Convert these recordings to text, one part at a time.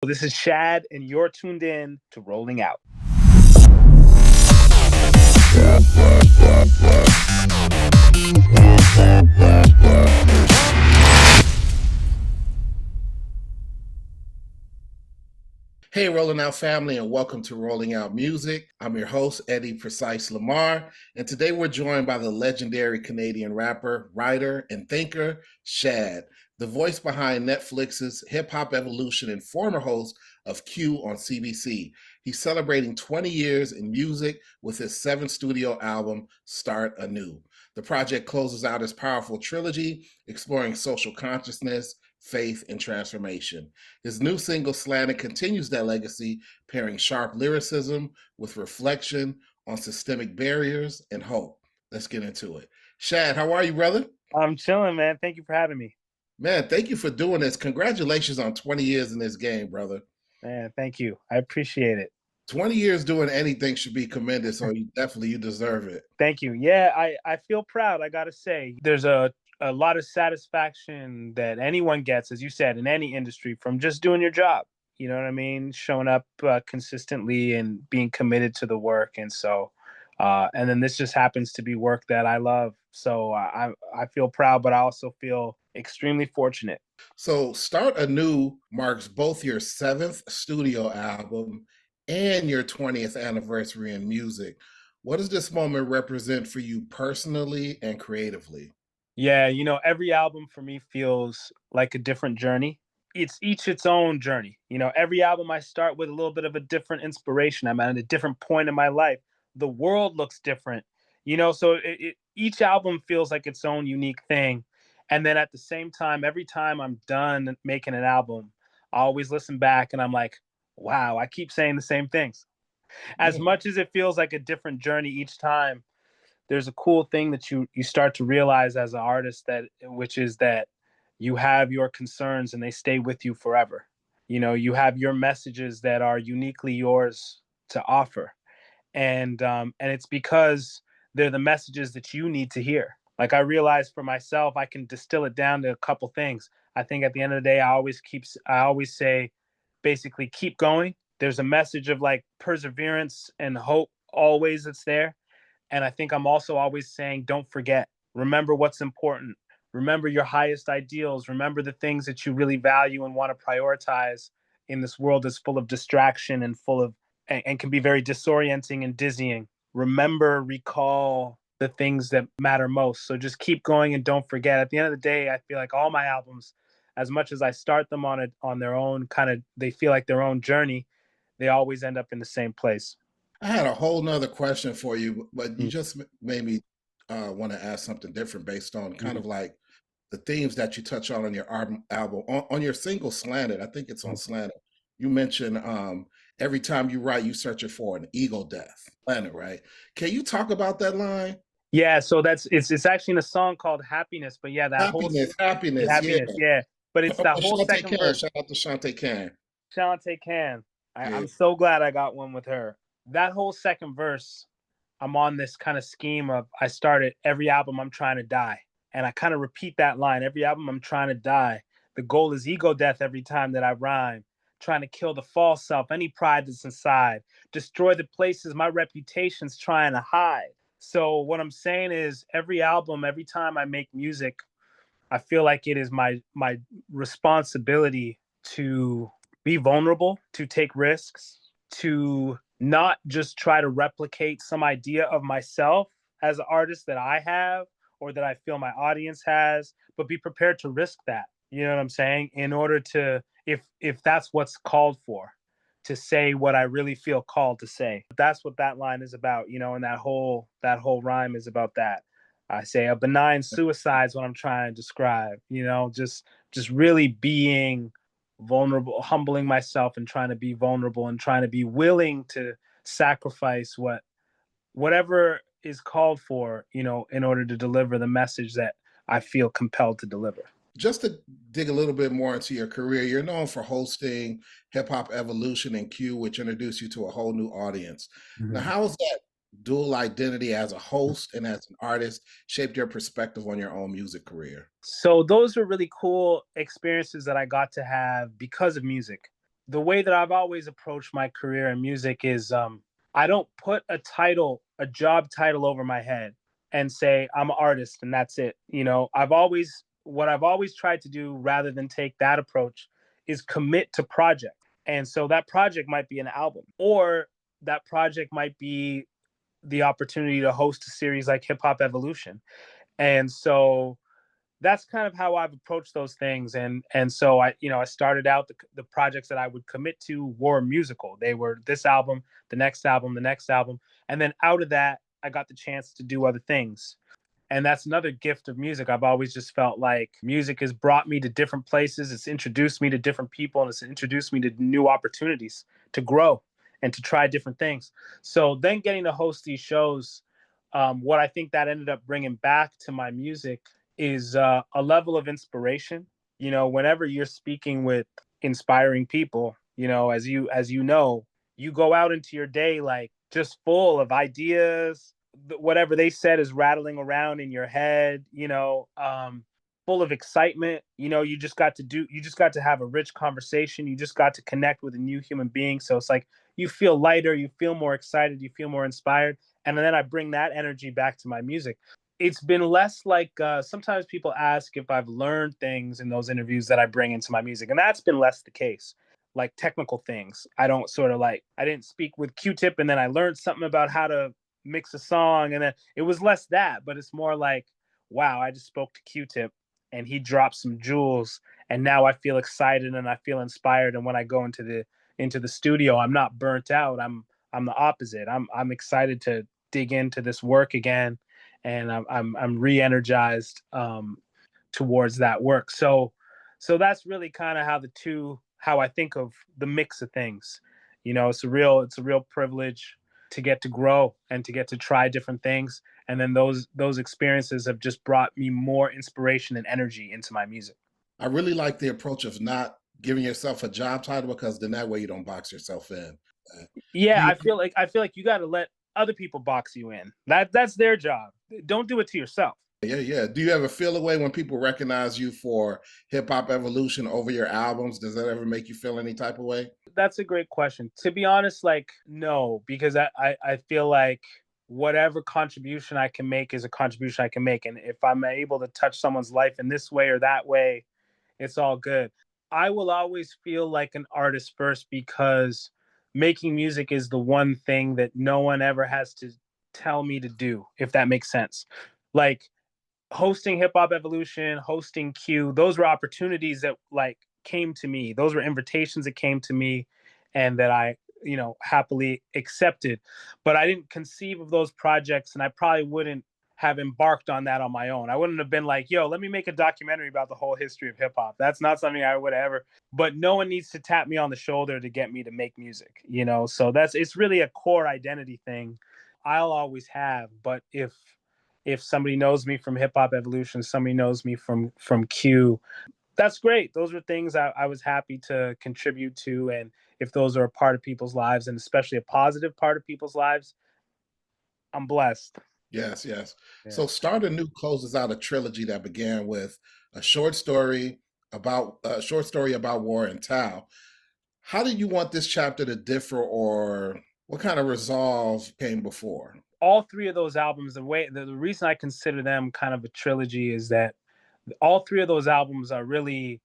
This is Shad, and you're tuned in to Rolling Out. Hey, Rolling Out family, and welcome to Rolling Out Music. I'm your host, Eddie Precise Lamar, and today we're joined by the legendary Canadian rapper, writer, and thinker, Shad, the voice behind Netflix's Hip Hop Evolution and former host of Q on CBC. He's celebrating 20 years in music with his seventh studio album, Start Anew. The project closes out his powerful trilogy, exploring social consciousness, faith, and transformation. His new single, Slanted, continues that legacy, pairing sharp lyricism with reflection on systemic barriers and hope. Let's get into it. Shad, how are you, brother? I'm chilling, man. Thank you for having me. Man, thank you for doing this. Congratulations on 20 years in this game, brother. Man, thank you. I appreciate it. 20 years doing anything should be commended, so you deserve it. Thank you. Yeah, I feel proud, I got to say. There's a lot of satisfaction that anyone gets, as you said, in any industry from just doing your job. You know what I mean? Showing up consistently and being committed to the work. And so, and then this just happens to be work that I love. So I feel proud, but I also feel extremely fortunate. So Start Anew marks both your seventh studio album and your 20th anniversary in music. What does this moment represent for you personally and creatively? Yeah, every album for me feels like a different journey. It's each its own journey. Every album I start with a little bit of a different inspiration. I'm at a different point in my life. The world looks different, so each album feels like its own unique thing. And then at the same time, every time I'm done making an album, I always listen back and I'm like, wow, I keep saying the same things. As Yeah. much as it feels like a different journey each time, there's a cool thing that you start to realize as an artist, which is that you have your concerns and they stay with you forever. You have your messages that are uniquely yours to offer, and it's because they're the messages that you need to hear. Like, I realized for myself, I can distill it down to a couple things. I think at the end of the day, I always say, basically, keep going. There's a message of like perseverance and hope always that's there. And I think I'm also always saying, don't forget, remember what's important. Remember your highest ideals. Remember the things that you really value and want to prioritize in this world that's full of distraction and full of, and can be very disorienting and dizzying. Remember, recall the things that matter most. So just keep going and don't forget. At the end of the day, I feel like all my albums, as much as I start them on their own kind of, they feel like their own journey, they always end up in the same place. I had a whole nother question for you, but you Mm-hmm. just made me want to ask something different based on kind Mm-hmm. of like the themes that you touch on your album. On your single Slanted, I think it's on Slanted, you mentioned every time you write, you searching for an ego death. Slanted, right? Can you talk about that line? Yeah, so it's actually in a song called Happiness, but yeah, that whole Happiness, yeah. happiness, yeah. But it's that whole Shante second Khan, verse. shout out to Shante Khan. Shalante Can. Yeah. I'm so glad I got one with her. That whole second verse, I'm on this kind of scheme of, I started every album I'm trying to die. And I kind of repeat that line. Every album I'm trying to die. The goal is ego death every time that I rhyme. Trying to kill the false self, any pride that's inside. Destroy the places my reputation's trying to hide. So what I'm saying is, every album, every time I make music, I feel like it is my responsibility to be vulnerable, to take risks, to not just try to replicate some idea of myself as an artist that I have or that I feel my audience has, but be prepared to risk that. You know what I'm saying? In order to, if that's what's called for, to say what I really feel called to say. That's what that line is about, and that whole rhyme is about that. I say a benign suicide is what I'm trying to describe, just really being vulnerable, humbling myself and trying to be vulnerable and trying to be willing to sacrifice whatever is called for, in order to deliver the message that I feel compelled to deliver. Just to dig a little bit more into your career, you're known for hosting Hip Hop Evolution and Q, which introduced you to a whole new audience. Now, how has that dual identity as a host and as an artist shaped your perspective on your own music career? So those were really cool experiences that I got to have because of music. the way that I've always approached my career in music is I don't put a job title over my head and say I'm an artist and that's it. What I've always tried to do rather than take that approach is commit to project. And so that project might be an album, or that project might be the opportunity to host a series like Hip Hop Evolution. And so that's kind of how I've approached those things. And so I started out the projects that I would commit to were musical. They were this album, the next album, the next album. And then out of that, I got the chance to do other things. And that's another gift of music. I've always just felt like music has brought me to different places. It's introduced me to different people, and it's introduced me to new opportunities to grow and to try different things. So then getting to host these shows, what I think that ended up bringing back to my music is a level of inspiration. Whenever you're speaking with inspiring people, as you know, you go out into your day like just full of ideas. Whatever they said is rattling around in your head, full of excitement. You just got to have a rich conversation. You just got to connect with a new human being. So it's like you feel lighter, you feel more excited, you feel more inspired. And then I bring that energy back to my music. It's been less like sometimes people ask if I've learned things in those interviews that I bring into my music. And that's been less the case. Like technical things. I don't sort of like, I didn't speak with Q-Tip and then I learned something about how to mix a song. And then it was less that, but it's more like, wow, I just spoke to Q-Tip and he dropped some jewels. And now I feel excited and I feel inspired. And when I go into the studio, I'm not burnt out. I'm the opposite. I'm excited to dig into this work again, and I'm re-energized towards that work. So that's really kind of how I think of the mix of things. It's a real privilege to get to grow and to get to try different things, and then those experiences have just brought me more inspiration and energy into my music. I really like the approach of not giving yourself a job title because then that way you don't box yourself in. Uh, do Yeah, you, I feel like you got to let other people box you in. That's their job. Don't do it to yourself. yeah, yeah. Do you ever feel a way when people recognize you for Hip Hop Evolution over your albums? Does that ever make you feel any type of way? That's a great question. To be honest, like no, because I feel like whatever contribution I can make is a contribution I can make. And if I'm able to touch someone's life in this way or that way, it's all good. I will always feel like an artist first because making music is the one thing that no one ever has to tell me to do, if that makes sense. Like hosting Hip Hop Evolution, hosting Q, those were opportunities that like came to me. Those were invitations that came to me and that I, happily accepted. But I didn't conceive of those projects and I probably wouldn't have embarked on that on my own. I wouldn't have been like, yo, let me make a documentary about the whole history of hip hop. That's not something I would ever, but no one needs to tap me on the shoulder to get me to make music. So it's really a core identity thing I'll always have. But if somebody knows me from Hip Hop Evolution, somebody knows me from Q, that's great. Those are things I was happy to contribute to, and if those are a part of people's lives, and especially a positive part of people's lives, I'm blessed. Yes, yes. Yeah. So Start Anew closes out a trilogy that began with a short story about war in Tao. How do you want this chapter to differ, or what kind of resolve came before? All three of those albums, the reason I consider them kind of a trilogy is that all three of those albums are really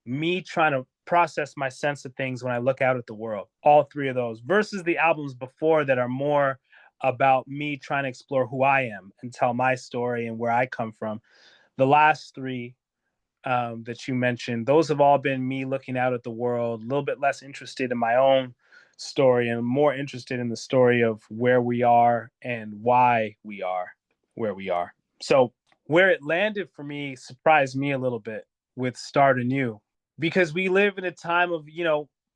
me trying to process my sense of things when I look out at the world. All three of those versus the albums before that are more about me trying to explore who I am and tell my story and where I come from. The last three that you mentioned, those have all been me looking out at the world, a little bit less interested in my own story and more interested in the story of where we are and why we are where we are. So where it landed for me surprised me a little bit with Start Anew because we live in a time of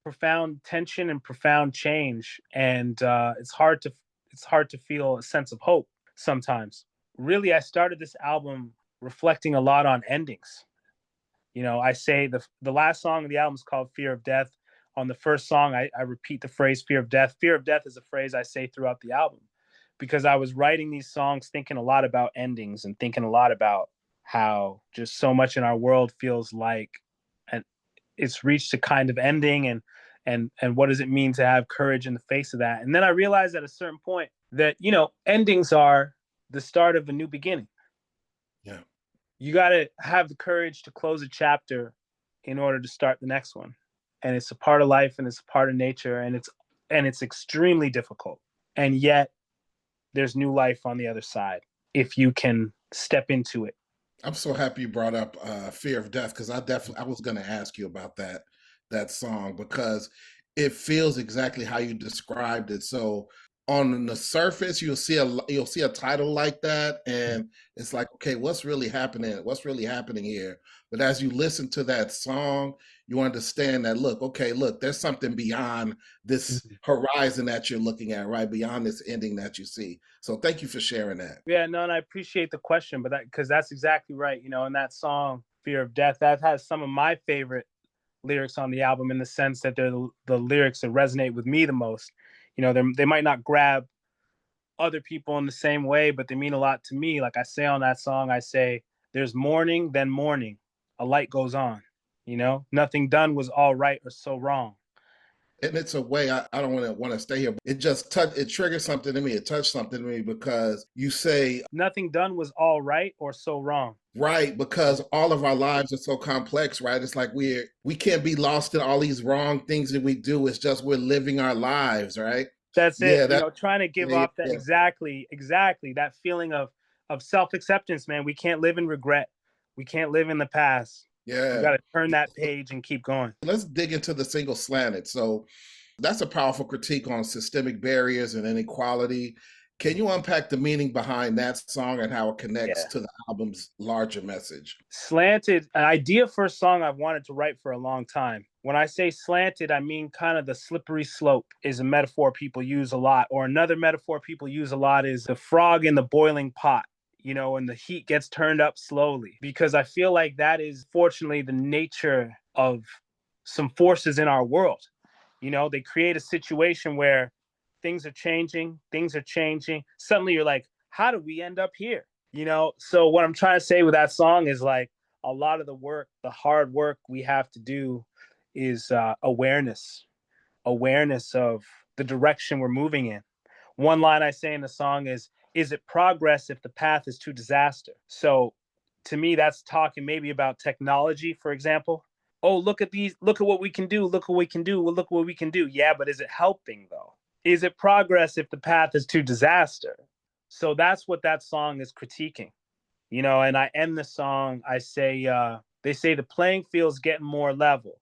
profound tension and profound change, and it's hard to feel a sense of hope sometimes. Really, I started this album reflecting a lot on endings. I say the last song of the album is called Fear of Death. On the first song, I repeat the phrase fear of death. Fear of death is a phrase I say throughout the album because I was writing these songs thinking a lot about endings and thinking a lot about how just so much in our world feels like and it's reached a kind of ending, and and what does it mean to have courage in the face of that. And then I realized at a certain point that, you know, endings are the start of a new beginning. Yeah. You got to have the courage to close a chapter in order to start the next one. And it's a part of life, and it's a part of nature, and it's extremely difficult. And yet there's new life on the other side if you can step into it. I'm so happy you brought up "Fear of Death" because I was going to ask you about that song because it feels exactly how you described it. So on the surface, you'll see a title like that, and it's like, okay, what's really happening? What's really happening here? But as you listen to that song, you understand that look, there's something beyond this horizon that you're looking at, right? Beyond this ending that you see. So thank you for sharing that. Yeah, no, and I appreciate the question, but that because that's exactly right. You know, in that song, "Fear of Death," that has some of my favorite lyrics on the album in the sense that they're the lyrics that resonate with me the most. You know, they might not grab other people in the same way, but they mean a lot to me. Like I say on that song, I say, "There's morning, then morning, a light goes on." You know, nothing done was all right or so wrong. And it's a way I don't want to stay here. It just it triggered something in me. It touched something in me because you say Nothing done was all right or so wrong. right because all of our lives are so complex, right? It's like we can't be lost in all these wrong things that we do. It's just we're living our lives, right? That's it. Yeah, You that know, trying to give yeah, off that yeah, exactly that feeling of self acceptance, man. We can't live in regret. We can't live in the past. We yeah. got to turn that page and keep going. Let's dig into the single "Slanted." So that's a powerful critique on systemic barriers and inequality. Can you unpack the meaning behind that song and how it connects Yeah. to the album's larger message? Slanted, an idea for a song I've wanted to write for a long time. When I say slanted, I mean kind of the slippery slope is a metaphor people use a lot. Or another metaphor people use a lot is the frog in the boiling pot, you know, and the heat gets turned up slowly. Because I feel like that is fortunately the nature of some forces in our world. You know, they create a situation where things are changing. Suddenly you're like, how do we end up here? You know, so what I'm trying to say with that song is like a lot of the work, the hard work we have to do is awareness of the direction we're moving in. One line I say in the song is it progress if the path is to disaster? So to me, that's talking maybe about technology, for example. Oh, look at what we can do, look at what we can do, well, look what we can do. Yeah, but is it helping though? Is it progress if the path is to disaster? So that's what that song is critiquing, you know. And I end the song, I say, they say the playing field's getting more level.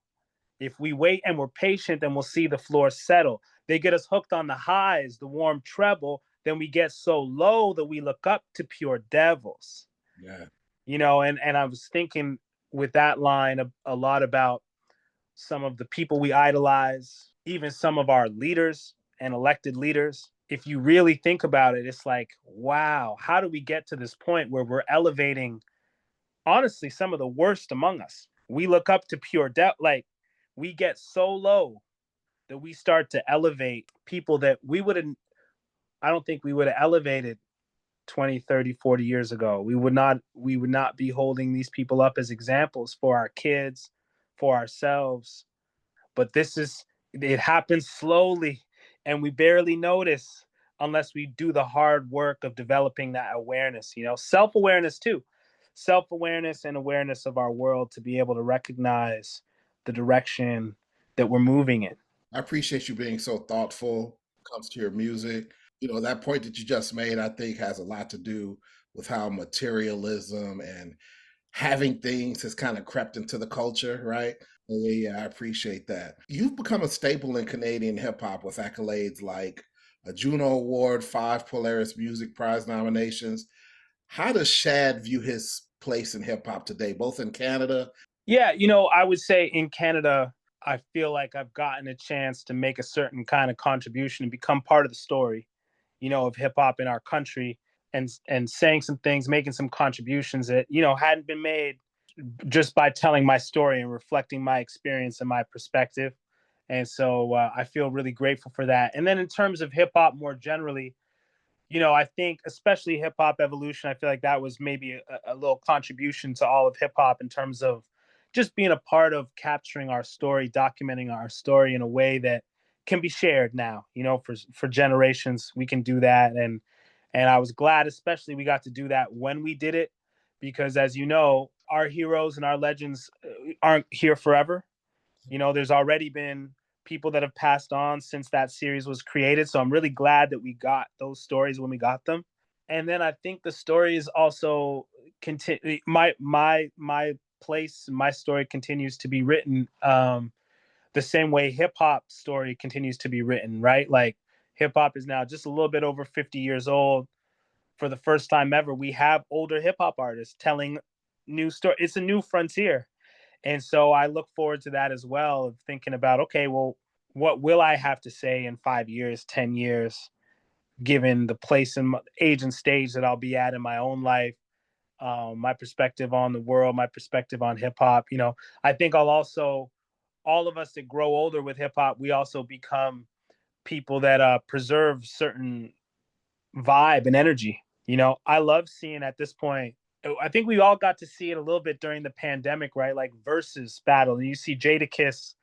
If we wait and we're patient, then we'll see the floor settle. They get us hooked on the highs, the warm treble, then we get so low that we look up to pure devils. Yeah. You know, and I was thinking with that line a lot about some of the people we idolize, even some of our leaders and elected leaders. If you really think about it, it's like, wow, how do we get to this point where we're elevating, honestly, some of the worst among us? We look up to pure death. Like, we get so low that we start to elevate people that I don't think we would have elevated 20, 30, 40 years ago. We would not be holding these people up as examples for our kids, for ourselves. But it happens slowly and we barely notice unless we do the hard work of developing that awareness, you know, self-awareness too. Self-awareness and awareness of our world to be able to recognize the direction that we're moving in. I appreciate you being so thoughtful when it comes to your music. You know, that point that you just made, I think, has a lot to do with how materialism and having things has kind of crept into the culture, right? Yeah, I appreciate that. You've become a staple in Canadian hip hop with accolades like a Juno Award, 5 Polaris Music Prize nominations. How does Shad view his place in hip hop today, both in Canada? Yeah, you know, I would say in Canada, I feel like I've gotten a chance to make a certain kind of contribution and become part of the story, you know, of hip hop in our country, and saying some things, making some contributions that, you know, hadn't been made just by telling my story and reflecting my experience and my perspective. And so I feel really grateful for that. And then in terms of hip hop more generally, you know, I think especially hip hop evolution, I feel like that was maybe a little contribution to all of hip hop in terms of just being a part of capturing our story, documenting our story in a way that can be shared now, for generations. We can do that. And I was glad, especially we got to do that when we did it, because as you know, our heroes and our legends aren't here forever. There's already been people that have passed on since that series was created. So I'm really glad that we got those stories when we got them. And then I think the story is also continue my place, my story continues to be written the same way hip hop story continues to be written, right? Like hip hop is now just a little bit over 50 years old. For the first time ever, we have older hip hop artists telling new story. It's a new frontier. And so I look forward to that as well, of thinking about, okay, well, what will I have to say in 5 years, 10 years, given the place and age and stage that I'll be at in my own life, my perspective on the world, my perspective on hip hop. I think I'll also, all of us that grow older with hip hop, we also become people that preserve certain vibe and energy. I love seeing at this point. I think we all got to see it a little bit during the pandemic, right? Like versus battle, and you see Jadakiss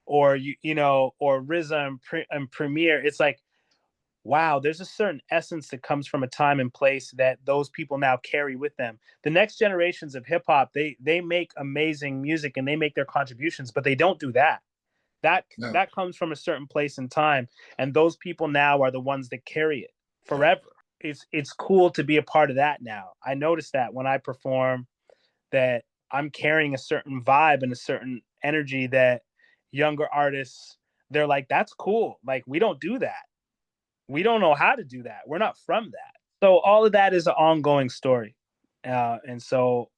or or RZA and Premier. It's like, wow, there's a certain essence that comes from a time and place that those people now carry with them. The next generations of hip hop, they make amazing music and they make their contributions, but they don't do that. That No. that comes from a certain place and time, and those people now are the ones that carry it Yeah. forever. It's cool to be a part of that now. I notice that when I perform, that I'm carrying a certain vibe and a certain energy that younger artists, they're like, that's cool. Like, we don't do that. We don't know how to do that. We're not from that. So all of that is an ongoing story. And so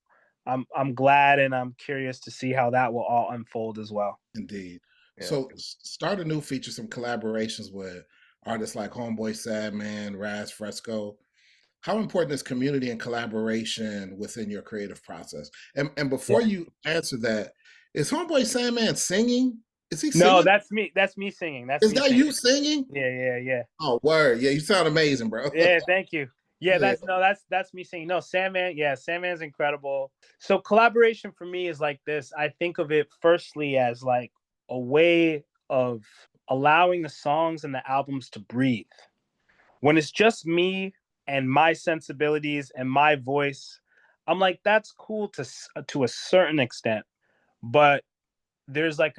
I'm glad and I'm curious to see how that will all unfold as well. Indeed. Yeah. So Start Anew features some collaborations with artists like Homeboy Sadman, Raz Fresco. How important is community and collaboration within your creative process? And Yeah. before you answer that, is Homeboy Sandman singing? Is he No, singing? that's me. That's me singing. That's Is me that singing. you singing? Yeah, yeah, yeah. Oh, word. Yeah, you sound amazing, bro. Yeah, thank you. Yeah, Yeah. that's me saying no. Sandman, yeah, Sandman's incredible. So collaboration for me is like this. I think of it firstly as like a way of allowing the songs and the albums to breathe. When it's just me and my sensibilities and my voice, I'm like, that's cool to a certain extent, but there's like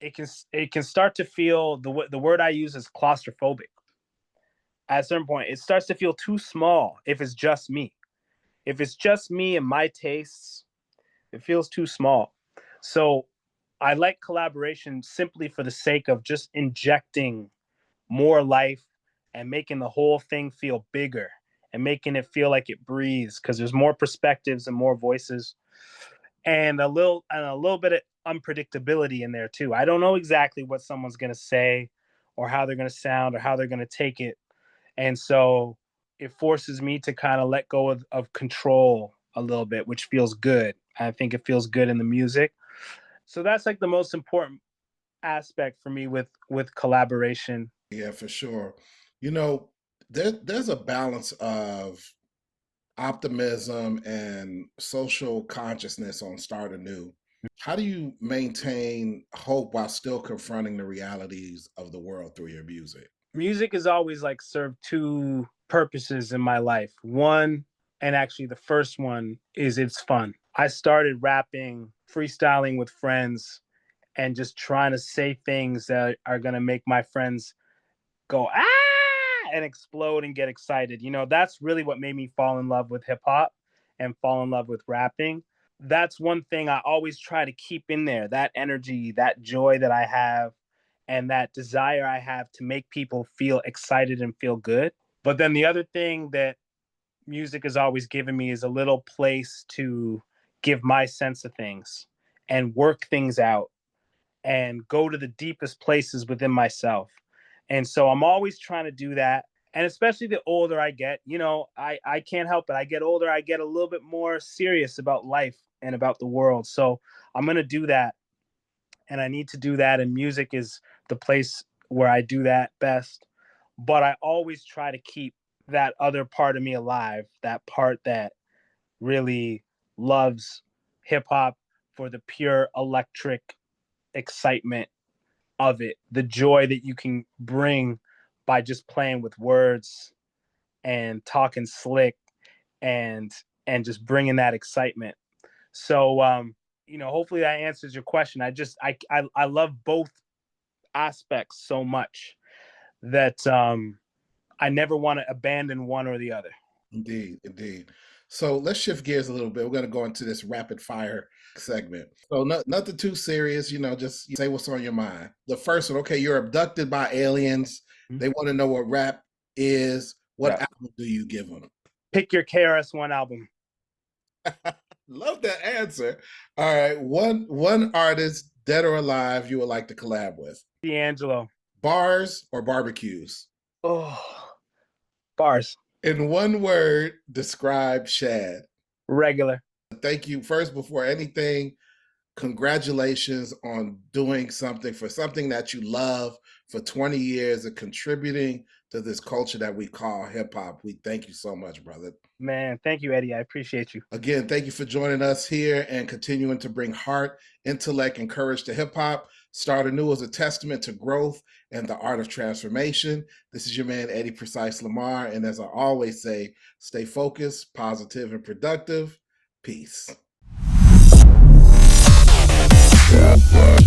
it can start to feel, the word I use is claustrophobic. At a certain point, it starts to feel too small if it's just me. If it's just me and my tastes, it feels too small. So I like collaboration simply for the sake of just injecting more life and making the whole thing feel bigger and making it feel like it breathes, because there's more perspectives and more voices and a little bit of unpredictability in there too. I don't know exactly what someone's going to say or how they're going to sound or how they're going to take it, and so it forces me to kind of let go of control a little bit, which feels good. I think it feels good in the music. So that's like the most important aspect for me with collaboration. Yeah, for sure. You know, there's a balance of optimism and social consciousness on Start Anew. How do you maintain hope while still confronting the realities of the world through your music? Music has always like served two purposes in my life. One, and actually the first one, is it's fun. I started rapping, freestyling with friends, and just trying to say things that are going to make my friends go and explode and get excited. That's really what made me fall in love with hip hop and fall in love with rapping. That's one thing I always try to keep in there, that energy, that joy that I have, and that desire I have to make people feel excited and feel good. But then the other thing that music has always given me is a little place to give my sense of things and work things out and go to the deepest places within myself. And so I'm always trying to do that. And especially the older I get, I can't help it. I get older, I get a little bit more serious about life and about the world. So I'm going to do that. And I need to do that. And music is the place where I do that best. But I always try to keep that other part of me alive, that part that really loves hip hop, for the pure electric excitement of it, the joy that you can bring by just playing with words and talking slick and just bringing that excitement. So hopefully that answers your question. I love both aspects so much that I never want to abandon one or the other. Indeed, indeed. So let's shift gears a little bit. We're going to go into this rapid fire segment. So nothing too serious, just say what's on your mind. The first one, okay, you're abducted by aliens. They want to know what rap is. What album do you give them? Pick your KRS-One album. Love that answer. All right, one artist, dead or alive, you would like to collab with? D'Angelo. Bars or barbecues? Oh, bars. In one word, describe Shad. Regular. Thank you. First, before anything, congratulations on doing something that you love for 20 years and contributing to this culture that we call hip hop. We thank you so much, brother. Man, thank you, Eddie. I appreciate you. Again, thank you for joining us here and continuing to bring heart, intellect, and courage to hip hop. Start Anew is a testament to growth and the art of transformation. This is your man, Eddie Precise Lamar. And as I always say, stay focused, positive, and productive. Peace. Yeah.